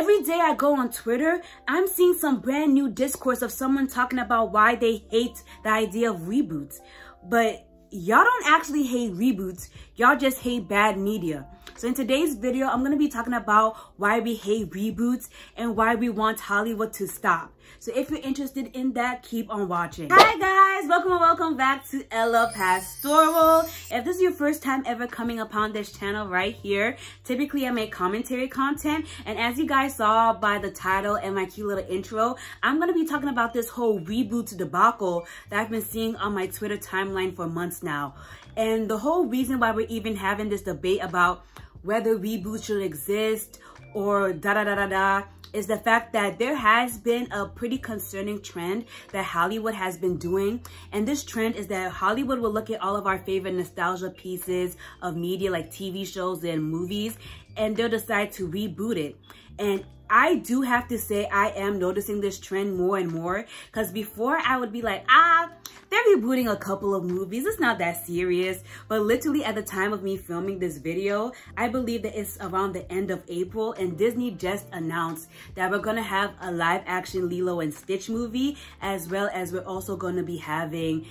every day I go on Twitter, I'm seeing some brand new discourse of someone talking about why they hate the idea of reboots. But y'all don't actually hate reboots, y'all just hate bad media. So in today's video, I'm going to be talking about why we hate reboots and why we want Hollywood to stop. So if you're interested in that, keep on watching. Hi guys, welcome back to Ella Pastoral. If this is your first time ever coming upon this channel right here, typically I make commentary content, and as you guys saw by the title and my cute little intro, I'm going to be talking about this whole reboot debacle that I've been seeing on my Twitter timeline for months now. And the whole reason why we're even having this debate about whether reboots should exist or is the fact that there has been a pretty concerning trend that Hollywood has been doing. And this trend is that Hollywood will look at all of our favorite nostalgia pieces of media like TV shows and movies, and they'll decide to reboot it. And I do have to say I am noticing this trend more and more, because before I would be like, they're rebooting a couple of movies, it's not that serious. But literally at the time of me filming this video, I believe that it's around the end of April, and Disney just announced that we're gonna have a live action Lilo and Stitch movie, as well as we're also gonna be having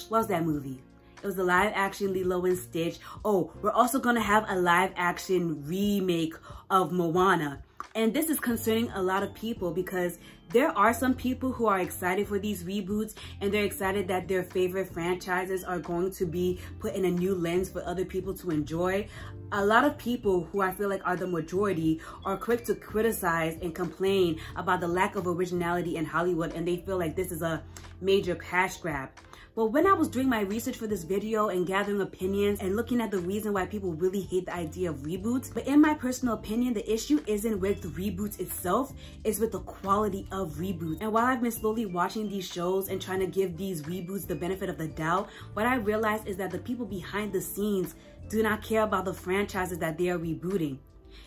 what was that movie? It was a live action Lilo and Stitch. Oh, we're also gonna have a live action remake of Moana. And this is concerning a lot of people, because there are some people who are excited for these reboots, and they're excited that their favorite franchises are going to be put in a new lens for other people to enjoy. A lot of people, who I feel like are the majority, are quick to criticize and complain about the lack of originality in Hollywood, and they feel like this is a major cash grab. But when I was doing my research for this video and gathering opinions and looking at the reason why people really hate the idea of reboots, but in my personal opinion, the issue isn't with the reboots itself, it's with the quality of reboots. And while I've been slowly watching these shows and trying to give these reboots the benefit of the doubt, what I realized is that the people behind the scenes do not care about the franchises that they are rebooting.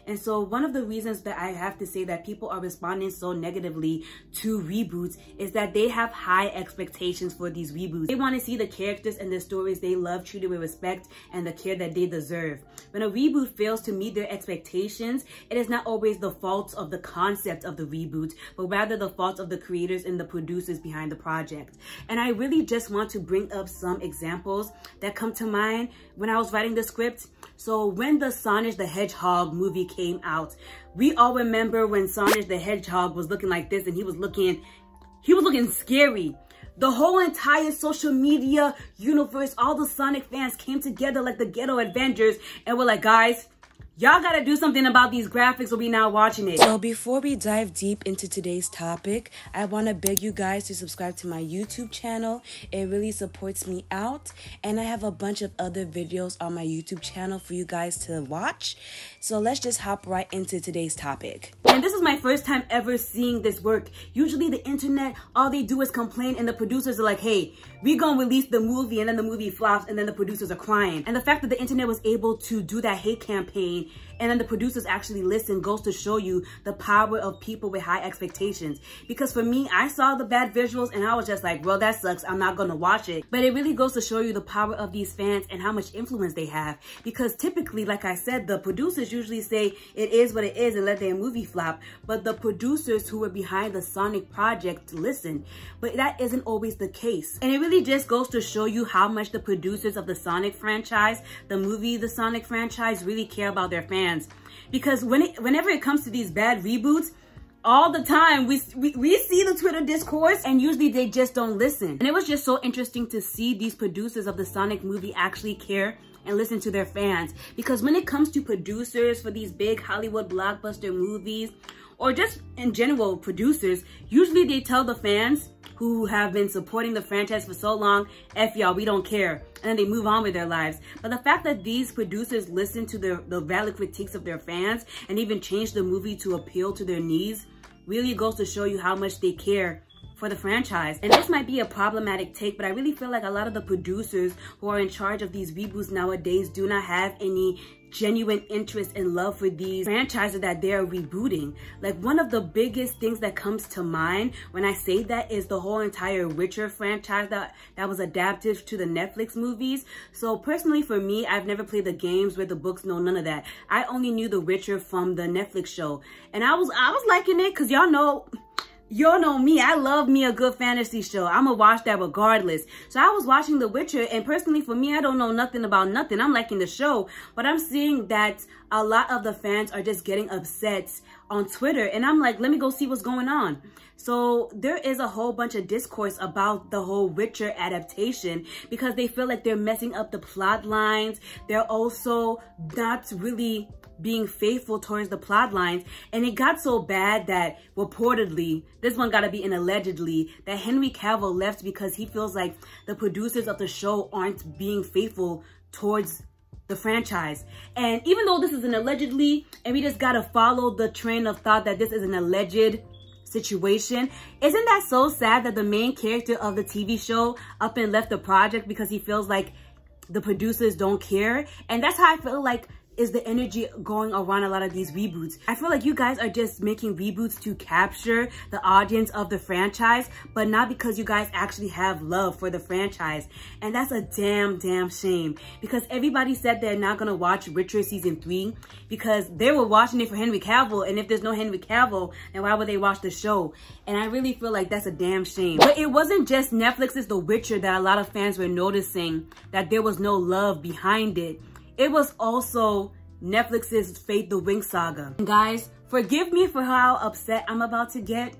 And so one of the reasons that I have to say that people are responding so negatively to reboots is that they have high expectations for these reboots. They want to see the characters and the stories they love treated with respect and the care that they deserve. When a reboot fails to meet their expectations, it is not always the fault of the concept of the reboot, but rather the fault of the creators and the producers behind the project. And I really just want to bring up some examples that come to mind when I was writing the script. So when the Sonic the Hedgehog movie came out, we all remember when Sonic the Hedgehog was looking like this, and he was looking scary. The whole entire social media universe, all the Sonic fans came together like the Ghetto Avengers and were like, guys, y'all gotta do something about these graphics or we not watching it. So before we dive deep into today's topic, I want to beg you guys to subscribe to my YouTube channel. It really supports me out, and I have a bunch of other videos on my YouTube channel for you guys to watch. So let's just hop right into today's topic. And this is my first time ever seeing this work. Usually the internet, all they do is complain, and the producers are like, hey, we gonna release the movie, and then the movie flops, and then the producers are crying. And the fact that the internet was able to do that hate campaign and then the producers actually listen goes to show you the power of people with high expectations. Because for me, I saw the bad visuals and I was just like, well, that sucks, I'm not gonna watch it. But it really goes to show you the power of these fans and how much influence they have. Because typically, like I said, the producers usually say it is what it is and let their movie flop. But the producers who were behind the Sonic project listen. But that isn't always the case. And it really just goes to show you how much the producers of the Sonic franchise, the movie The Sonic franchise, really care about their fans. Because whenever it comes to these bad reboots, all the time we see the Twitter discourse, and usually they just don't listen. And it was just so interesting to see these producers of the Sonic movie actually care and listen to their fans. Because when it comes to producers for these big Hollywood blockbuster movies, or just in general producers, usually they tell the fans who have been supporting the franchise for so long, F y'all, we don't care. And then they move on with their lives. But the fact that these producers listen to the valid critiques of their fans and even change the movie to appeal to their needs really goes to show you how much they care for the franchise. And this might be a problematic take, but I really feel like a lot of the producers who are in charge of these reboots nowadays do not have any genuine interest and love for these franchises that they're rebooting. Like, one of the biggest things that comes to mind when I say that is the whole entire Witcher franchise that was adapted to the Netflix movies. So personally for me, I've never played the games, read the books, no, none of that. I only knew the Witcher from the Netflix show, and I was liking it because y'all know me, I love me a good fantasy show. I'ma watch that regardless. So I was watching The Witcher, and personally for me, I don't know nothing about nothing. I'm liking the show, but I'm seeing that a lot of the fans are just getting upset on Twitter, and I'm like, let me go see what's going on. So there is a whole bunch of discourse about the whole Witcher adaptation because they feel like they're messing up the plot lines. They're also not really being faithful towards the plot lines, and it got so bad that reportedly, this one gotta be an allegedly, that Henry Cavill left because he feels like the producers of the show aren't being faithful towards the franchise. And even though this is an allegedly, and we just gotta follow the train of thought that this is an alleged situation, isn't that so sad that the main character of the TV show up and left the project because he feels like the producers don't care? And that's how I feel like is the energy going around a lot of these reboots. I feel like you guys are just making reboots to capture the audience of the franchise, but not because you guys actually have love for the franchise. And that's a damn shame, because everybody said they're not gonna watch Witcher season 3 because they were watching it for Henry Cavill, and if there's no Henry Cavill, then why would they watch the show? And I really feel like that's a damn shame. But it wasn't just Netflix's The Witcher that a lot of fans were noticing that there was no love behind it. It was also Netflix's Fate the Winx saga. And guys, forgive me for how upset I'm about to get,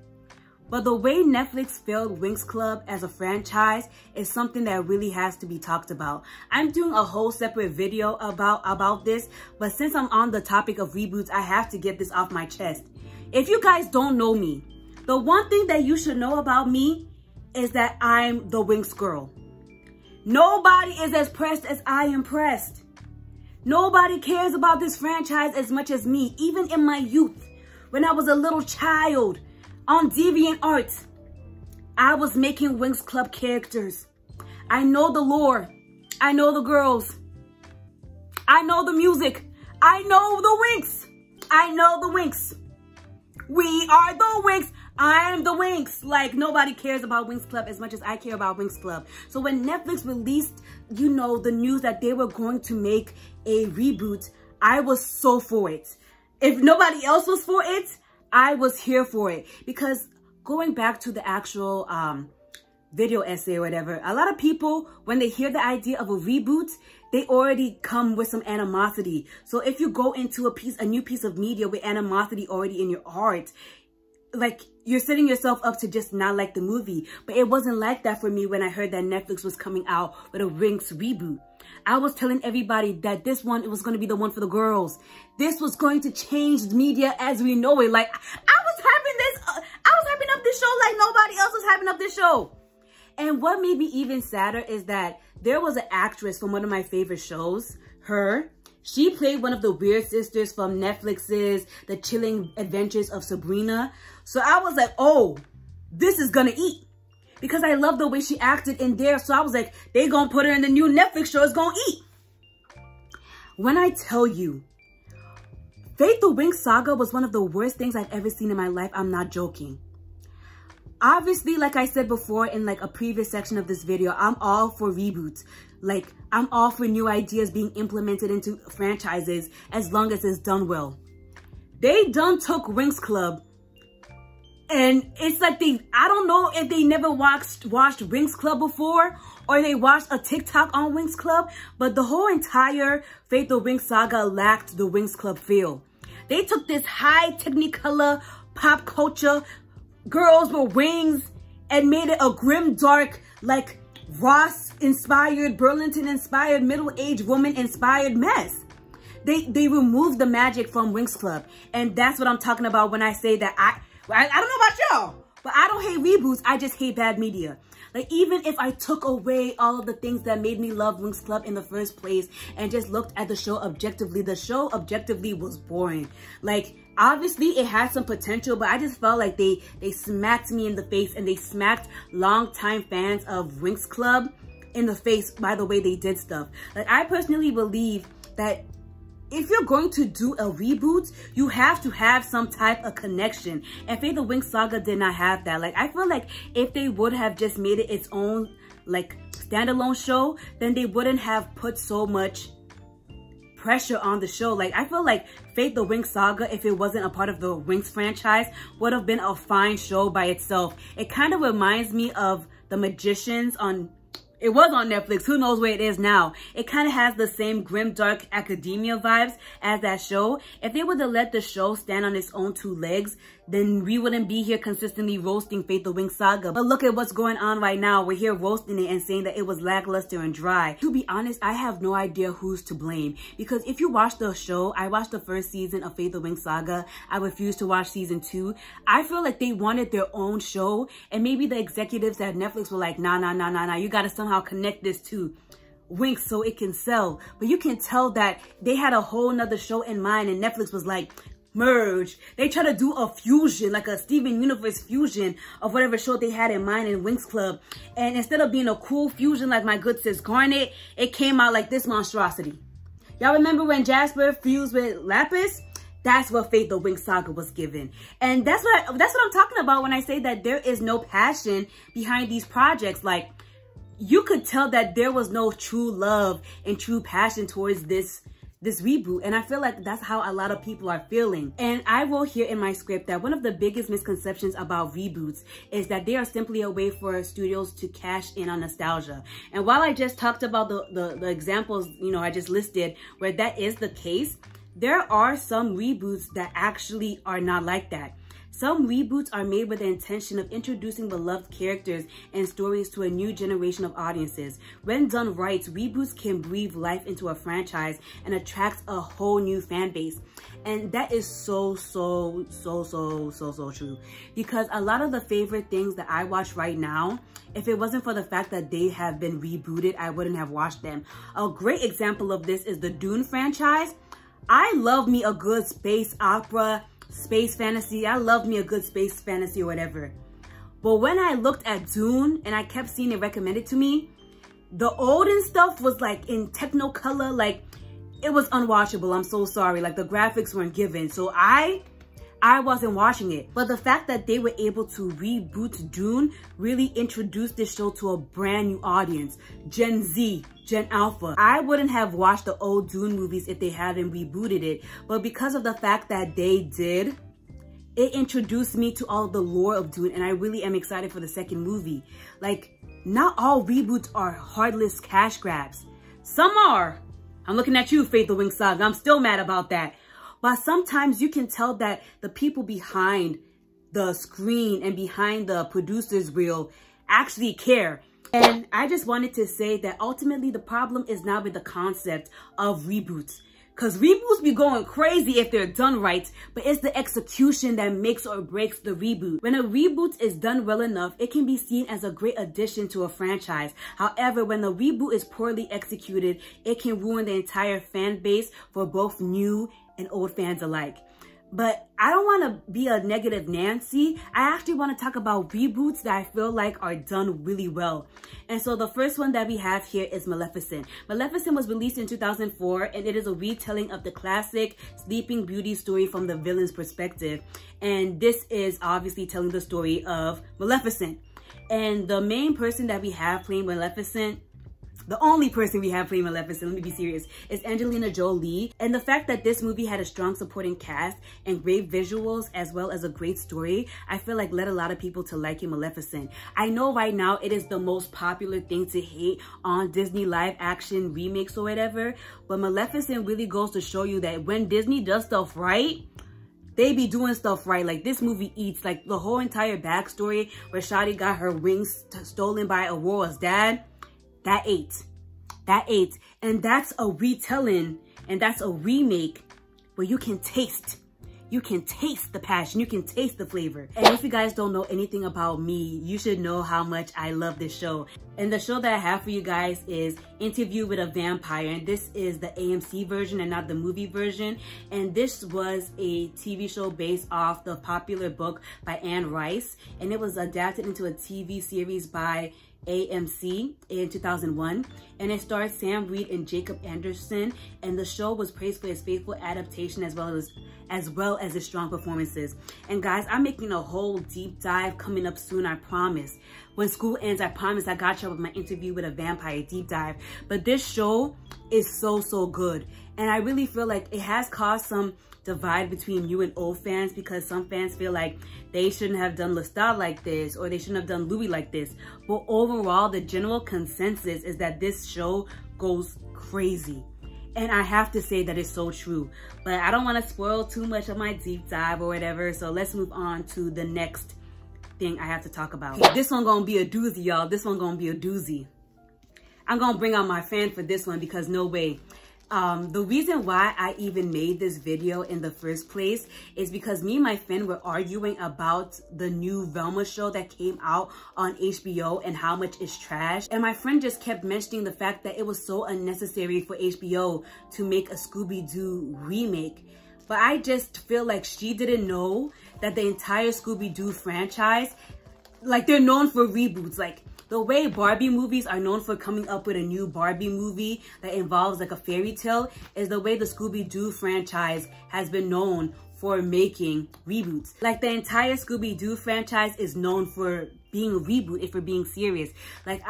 but the way Netflix failed Winx Club as a franchise is something that really has to be talked about. I'm doing a whole separate video about this, but since I'm on the topic of reboots, I have to get this off my chest. If you guys don't know me, the one thing that you should know about me is that I'm the Winx girl. Nobody is as pressed as I am pressed. Nobody cares about this franchise as much as me. Even in my youth, when I was a little child on DeviantArt, I was making Winx Club characters. I know the lore. I know the girls. I know the music. I know the Winx. I know the Winx. We are the Winx. I'm the Winx. Like, nobody cares about Winx Club as much as I care about Winx Club. So when Netflix released, you know, the news that they were going to make a reboot, I was so for it. If nobody else was for it, I was here for it. Because going back to the actual video essay or whatever, a lot of people, when they hear the idea of a reboot, they already come with some animosity. So if you go into a new piece of media with animosity already in your heart, like, you're setting yourself up to just not like the movie. But it wasn't like that for me when I heard that Netflix was coming out with a Winx reboot. I was telling everybody that this one, it was going to be the one for the girls. This was going to change media as we know it. Like, I was hyping up this show like nobody else was hyping up this show. And what made me even sadder is that there was an actress from one of my favorite shows, she played one of the weird sisters from Netflix's The Chilling Adventures of Sabrina. So I was like, oh, this is gonna eat. Because I love the way she acted in there. So I was like, they gonna put her in the new Netflix show, it's gonna eat. When I tell you, Fate the Winx saga was one of the worst things I've ever seen in my life, I'm not joking. Obviously, like I said before in like a previous section of this video, I'm all for reboots. Like, I'm all for new ideas being implemented into franchises as long as it's done well. They done took Winx Club, and it's like I don't know if they never watched Winx Club before, or they watched a TikTok on Winx Club, but the whole entire Fate the Winx saga lacked the Winx Club feel. They took this high technicolor pop culture, girls with wings, and made it a grim, dark, like Ross-inspired, Burlington-inspired, middle-aged woman-inspired mess. They removed the magic from Winx Club. And that's what I'm talking about when I say that I don't know about y'all, but I don't hate reboots, I just hate bad media. Like, even if I took away all of the things that made me love Winx Club in the first place and just looked at the show objectively was boring. Like, obviously it had some potential, but I just felt like they smacked me in the face, and they smacked longtime fans of Winx Club in the face by the way they did stuff. Like, I personally believe that if you're going to do a reboot, you have to have some type of connection. And Fate the Winx Saga did not have that. Like, I feel like if they would have just made it its own, like, standalone show, then they wouldn't have put so much pressure on the show. Like, I feel like Fate the Winx Saga, if it wasn't a part of the Winx franchise, would have been a fine show by itself. It kind of reminds me of The Magicians on... It was on Netflix. Who knows where it is now? It kind of has the same grim, dark academia vibes as that show. If they would have let the show stand on its own two legs, then we wouldn't be here consistently roasting Fate the Winx Saga. But look at what's going on right now. We're here roasting it and saying that it was lackluster and dry. To be honest, I have no idea who's to blame. Because if you watch the show, I watched the first season of Fate the Winx Saga. I refused to watch season 2. I feel like they wanted their own show. And maybe the executives at Netflix were like, nah. You gotta somehow connect this to Winx so it can sell. But you can tell that they had a whole nother show in mind, and Netflix was like, merge. They try to do a fusion, like a Steven Universe fusion of whatever show they had in mind in Winx Club. And instead of being a cool fusion like my good sis Garnet, it came out like this monstrosity. Y'all remember when Jasper fused with Lapis? That's what Fate the Winx Saga was given. And that's what I'm talking about when I say that there is no passion behind these projects. Like, you could tell that there was no true love and true passion towards this reboot. And I feel like that's how a lot of people are feeling. And I wrote here in my script that one of the biggest misconceptions about reboots is that they are simply a way for studios to cash in on nostalgia. And while I just talked about the examples, you know, I just listed where that is the case, there are some reboots that actually are not like that. Some reboots are made with the intention of introducing beloved characters and stories to a new generation of audiences. When done right, reboots can breathe life into a franchise and attract a whole new fan base. And that is so true. Because a lot of the favorite things that I watch right now, if it wasn't for the fact that they have been rebooted, I wouldn't have watched them. A great example of this is the Dune franchise. I love me a good space opera, space fantasy. I love me a good space fantasy or whatever. But when I looked at Dune and I kept seeing it recommended to me, the olden stuff was like in technicolor, like it was unwatchable. I'm so sorry. Like the graphics weren't given. So I wasn't watching it. But the fact that they were able to reboot Dune really introduced this show to a brand new audience. Gen Z, Gen Alpha. I wouldn't have watched the old Dune movies if they hadn't rebooted it. But because of the fact that they did, it introduced me to all of the lore of Dune. And I really am excited for the second movie. Like, not all reboots are heartless cash grabs. Some are. I'm looking at you, Fate the Winx Saga. I'm still mad about that. But sometimes you can tell that the people behind the screen and behind the producer's reel actually care. And I just wanted to say that ultimately the problem is not with the concept of reboots. Because reboots be going crazy if they're done right, but it's the execution that makes or breaks the reboot. When a reboot is done well enough, it can be seen as a great addition to a franchise. However, when the reboot is poorly executed, it can ruin the entire fan base for both new and old fans alike. But I don't want to be a negative Nancy. I actually want to talk about reboots that I feel like are done really well. And so the first one that we have here is Maleficent. Maleficent was released in 2004, and it is a retelling of the classic Sleeping Beauty story from the villain's perspective. And this is obviously telling the story of Maleficent. And the main person that we have playing Maleficent, the only person we have playing Maleficent, let me be serious, is Angelina Jolie. And the fact that this movie had a strong supporting cast and great visuals as well as a great story, I feel like led a lot of people to liking Maleficent. I know right now it is the most popular thing to hate on Disney live action remakes or whatever, but Maleficent really goes to show you that when Disney does stuff right, they be doing stuff right. Like this movie eats, like the whole entire backstory where Shadi got her wings stolen by Aurora's dad. That ate. And that's a retelling and that's a remake where you can taste the passion, you can taste the flavor. And if you guys don't know anything about me, you should know how much I love this show. And the show that I have for you guys is Interview with a Vampire, and this is the AMC version and not the movie version. And this was a TV show based off the popular book by Anne Rice, and it was adapted into a TV series by AMC in 2001, and it starred Sam Reed and Jacob Anderson, and the show was praised for its faithful adaptation as well as its strong performances. And guys, I'm making a whole deep dive coming up soon, I promise. When school ends, I promise I got you with my interview with a vampire deep dive. But this show is so good, and I really feel like it has caused some divide between new and old fans, because some fans feel like they shouldn't have done Lestat like this, or they shouldn't have done Louis like this. But overall, the general consensus is that this show goes crazy. And I have to say that it's so true. But I don't want to spoil too much of my deep dive or whatever, so let's move on to the next thing I have to talk about. This one gonna be a doozy, y'all. This one gonna be a doozy. I'm gonna bring out my fan for this one, because no way. The reason why I even made this video in the first place is because me and my friend were arguing about the new Velma show that came out on HBO and how much it's trash. And my friend just kept mentioning the fact that it was so unnecessary for HBO to make a Scooby-Doo remake. But I just feel like she didn't know that the entire Scooby-Doo franchise, like, they're known for reboots. Like, the way Barbie movies are known for coming up with a new Barbie movie that involves like a fairy tale is the way the Scooby-Doo franchise has been known for making reboots. Like, the entire Scooby-Doo franchise is known for being a reboot, if we're being serious. Like,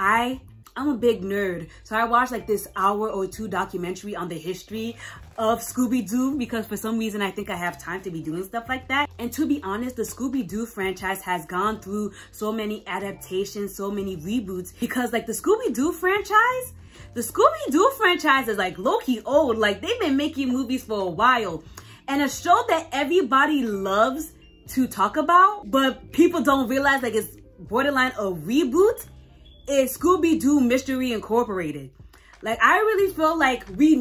I'm a big nerd, so I watched like this hour or two documentary on the history of Scooby-Doo, because for some reason I think I have time to be doing stuff like that. And to be honest, the Scooby-Doo franchise has gone through so many adaptations, so many reboots, because like the Scooby-Doo franchise is like low-key old. Like, they've been making movies for a while, and a show that everybody loves to talk about but people don't realize like it's borderline a reboot is Scooby-Doo Mystery Incorporated. Like, I really feel like we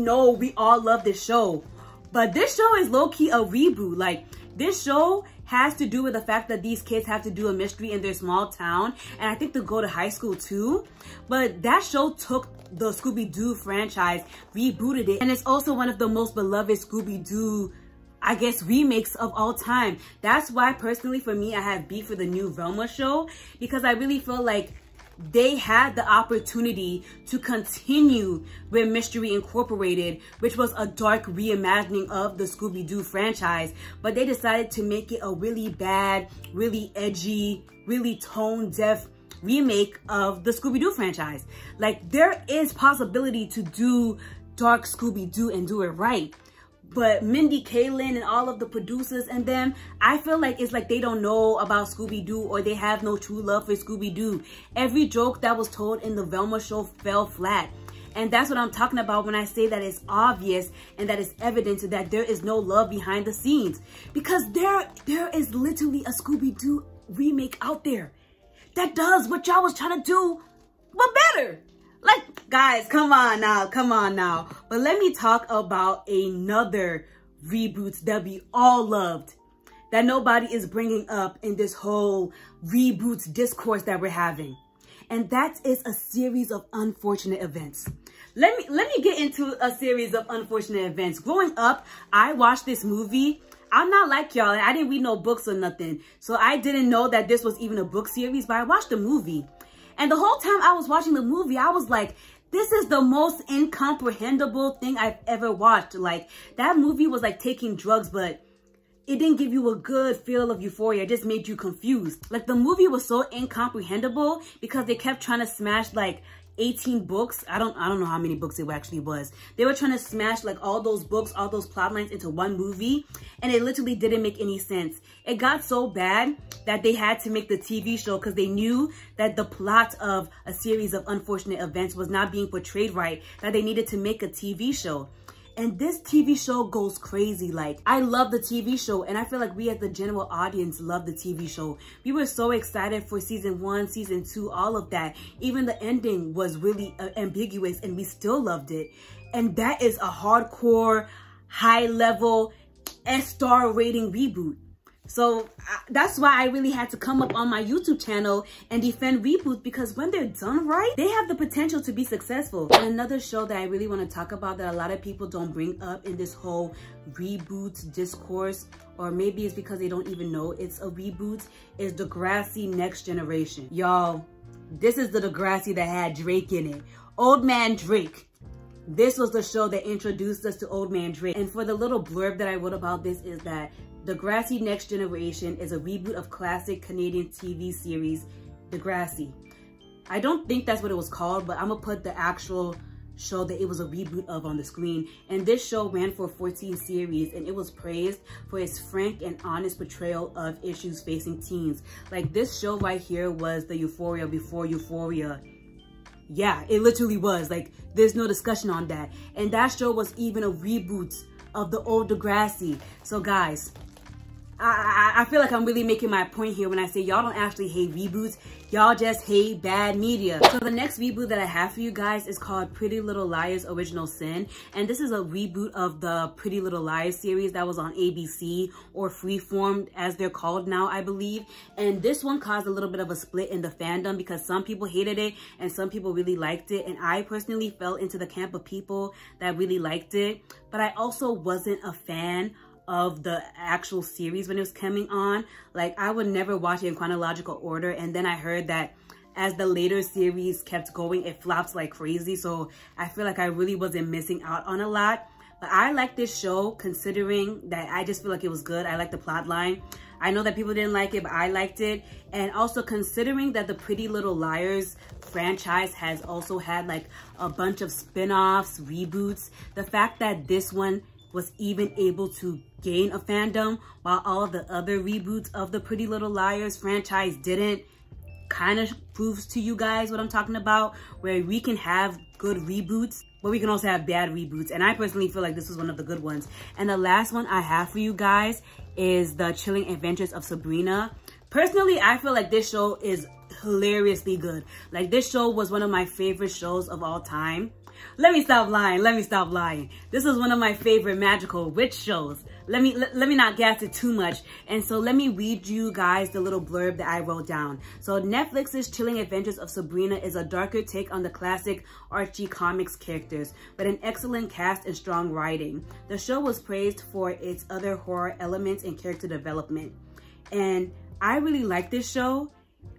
all love this show, but this show is low-key a reboot. Like, this show has to do with the fact that these kids have to do a mystery in their small town, and I think they go to high school too. But that show took the Scooby-Doo franchise, rebooted it, and it's also one of the most beloved Scooby-Doo, I guess, remakes of all time. That's why personally for me, I have beef for the new Velma show, because I really feel like they had the opportunity to continue with Mystery Incorporated, which was a dark reimagining of the Scooby-Doo franchise, but they decided to make it a really bad, really edgy, really tone-deaf remake of the Scooby-Doo franchise. Like, there is possibility to do dark Scooby-Doo and do it right. But Mindy Kaling and all of the producers and them, I feel like it's like they don't know about Scooby-Doo, or they have no true love for Scooby-Doo. Every joke that was told in the Velma show fell flat. And that's what I'm talking about when I say that it's obvious and that it's evident that there is no love behind the scenes. Because there is literally a Scooby-Doo remake out there that does what y'all was trying to do, but better. Like, guys, come on now. But let me talk about another reboot that we all loved, that nobody is bringing up in this whole reboots discourse that we're having. And that is a series of unfortunate events. Let me get into a series of unfortunate events. Growing up, I watched this movie. I'm not like y'all. I didn't read no books or nothing, so I didn't know that this was even a book series, but I watched the movie. And the whole time I was watching the movie, I was like, this is the most incomprehensible thing I've ever watched. Like, that movie was like taking drugs, but it didn't give you a good feel of euphoria. It just made you confused. Like, the movie was so incomprehensible because they kept trying to smash like 18 books. I don't know how many books it actually was. They were trying to smash like all those books, all those plot lines into one movie, and it literally didn't make any sense. It got so bad that they had to make the TV show because they knew that the plot of a series of unfortunate events was not being portrayed right, that they needed to make a TV show. And this TV show goes crazy. Like, I love the TV show, and I feel like we as the general audience love the TV show. We were so excited for season 1, season 2, all of that. Even the ending was really ambiguous, and we still loved it. And that is a hardcore, high-level, S-star rating reboot. So that's why I really had to come up on my YouTube channel and defend reboots, because when they're done right, they have the potential to be successful. And another show that I really want to talk about that a lot of people don't bring up in this whole reboot discourse, or maybe it's because they don't even know it's a reboot, is Degrassi Next Generation. Y'all, This is the Degrassi that had Drake in it. Old Man Drake. This was the show that introduced us to Old Man Drake. And for the little blurb that I wrote about this is that Degrassi Next Generation is a reboot of classic Canadian TV series Degrassi. I don't think that's what it was called, but I'm gonna put the actual show that it was a reboot of on the screen. And this show ran for 14 series and it was praised for its frank and honest portrayal of issues facing teens. Like, this show right here was the Euphoria before Euphoria. Yeah, it literally was. Like, there's no discussion on that. And that show was even a reboot of the old Degrassi. So guys, I feel like I'm really making my point here when I say y'all don't actually hate reboots. Y'all just hate bad media. So the next reboot that I have for you guys is called Pretty Little Liars Original Sin. And this is a reboot of the Pretty Little Liars series that was on ABC, or Freeform as they're called now, I believe. And this one caused a little bit of a split in the fandom because some people hated it and some people really liked it. And I personally fell into the camp of people that really liked it. But I also wasn't a fan of the actual series when it was coming on. Like, I would never watch it in chronological order, and then I heard that as the later series kept going, it flops like crazy. So I feel like I really wasn't missing out on a lot. But I like this show considering that I just feel like it was good. I like the plot line. I know that people didn't like it, but I liked it. And also considering that the Pretty Little Liars franchise has also had like a bunch of spin-offs, reboots, the fact that this one was even able to gain a fandom while all of the other reboots of the Pretty Little Liars franchise didn't, kind of proves to you guys what I'm talking about, where we can have good reboots, but we can also have bad reboots. And I personally feel like this was one of the good ones. And the last one I have for you guys is The Chilling Adventures of Sabrina. Personally, I feel like this show is hilariously good. Like, this show was one of my favorite shows of all time. Let me stop lying. Let me stop lying. This was one of my favorite magical witch shows. Let me not gas it too much. And so let me read you guys the little blurb that I wrote down. So Netflix's Chilling Adventures of Sabrina is a darker take on the classic Archie comics characters, but an excellent cast and strong writing. The show was praised for its other horror elements and character development. And I really like this show.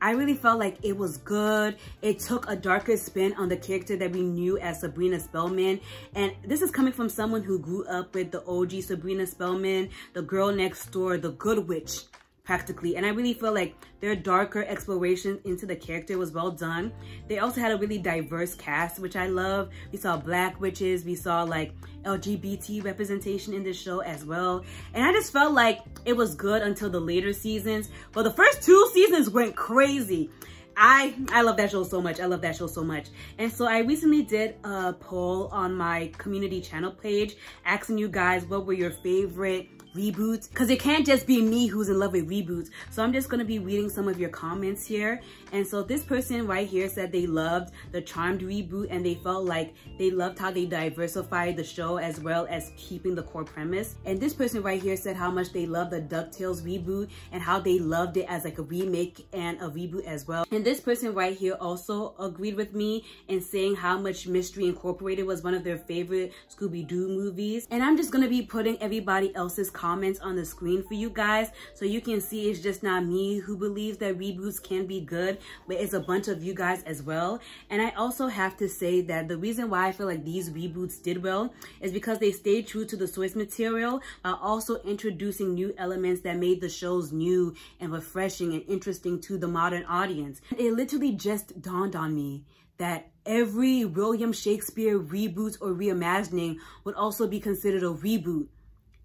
I really felt like it was good. It took a darker spin on the character that we knew as Sabrina Spellman. And this is coming from someone who grew up with the OG Sabrina Spellman, the girl next door, the good witch, practically. And I really feel like their darker exploration into the character was well done. They also had a really diverse cast, which I love. We saw Black witches, we saw like LGBT representation in this show as well. And I just felt like it was good until the later seasons. But the first 2 seasons went crazy. I love that show so much. I love that show so much. And so I recently did a poll on my community channel page asking you guys what were your favorite reboots, because it can't just be me who's in love with reboots. So I'm just going to be reading some of your comments here. And so this person right here said they loved the Charmed reboot and they felt like they loved how they diversified the show as well as keeping the core premise. And this person right here said how much they loved the DuckTales reboot and how they loved it as like a remake and a reboot as well. And this person right here also agreed with me in saying how much Mystery Incorporated was one of their favorite Scooby-Doo movies. And I'm just going to be putting everybody else's comments on the screen for you guys so you can see it's just not me who believes that reboots can be good, but it's a bunch of you guys as well. And I also have to say that the reason why I feel like these reboots did well is because they stayed true to the source material while also introducing new elements that made the shows new and refreshing and interesting to the modern audience. It literally just dawned on me that every William Shakespeare reboot or reimagining would also be considered a reboot.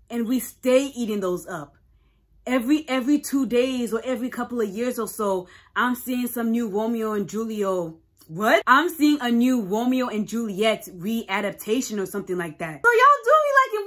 And we stay eating those up. Every 2 days or every couple of years or so, I'm seeing some new Romeo and Julio. What? I'm seeing a new Romeo and Juliet readaptation or something like that. So y'all do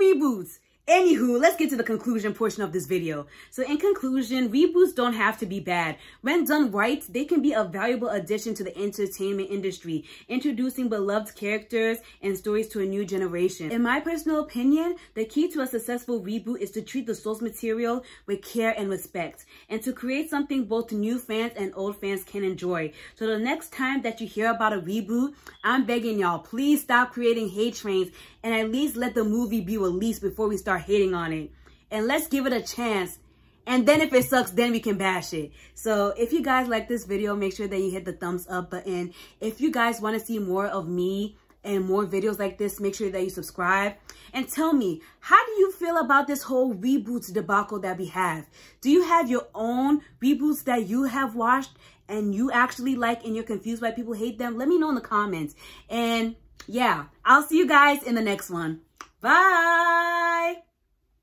be liking reboots. Anywho, let's get to the conclusion portion of this video. So in conclusion, reboots don't have to be bad. When done right, they can be a valuable addition to the entertainment industry, introducing beloved characters and stories to a new generation. In my personal opinion, the key to a successful reboot is to treat the source material with care and respect, and to create something both new fans and old fans can enjoy. So the next time that you hear about a reboot, I'm begging y'all, please stop creating hate trains and at least let the movie be released before we start hating on it. And let's give it a chance And then if it sucks, then we can bash it. So if you guys like this video, make sure that you hit the thumbs up button. If you guys want to see more of me and more videos like this, make sure that you subscribe. And tell me, how do you feel about this whole reboots debacle that we have? Do you have your own reboots that you have watched and you actually like and you're confused why people hate them? Let me know in the comments. And yeah, I'll see you guys in the next one. Bye!